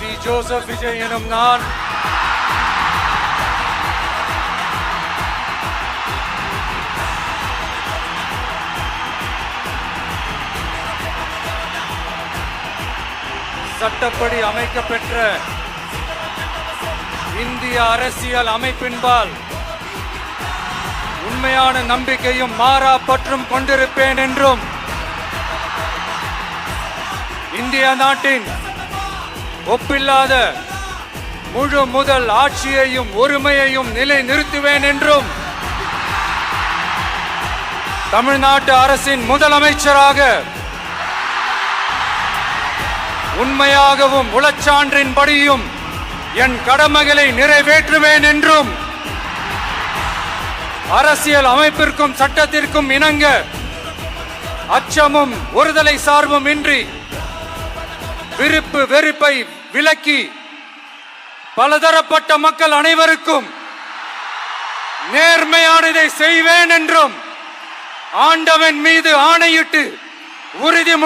C Joseph Vijay எனும் நான் சட்டப்படி அமைக்கப்பெற்ற இந்திய அரசியல் அமைப்பின்பால் உண்மையான நம்பிக்கையும் மாறா பற்றும் கொண்டிருப்பேன் என்றும் இந்திய நாட்டின் ஒப்பில்லாத முழு முதல் ஆட்சியையும் ஒருமையையும் நிலை நிறுத்துவேன் என்றும் தமிழ்நாட்டு அரசின் முதலமைச்சராக உண்மையாகவும் உளச்சான்றின்படியும் என் கடமைகளை நிறைவேற்றுவேன் என்றும் அரசியல் அமைப்பிற்கும் சட்டத்திற்கும் இணங்க அச்சமும் ஒருதலை சார்பும் இன்றி விருப்பு வெறுப்பை விலக்கி பலதரப்பட்ட மக்கள் அனைவருக்கும் நேர்மையானதை செய்வேன் என்றும் ஆண்டவன் மீது ஆணையிட்டு உறுதிமொழி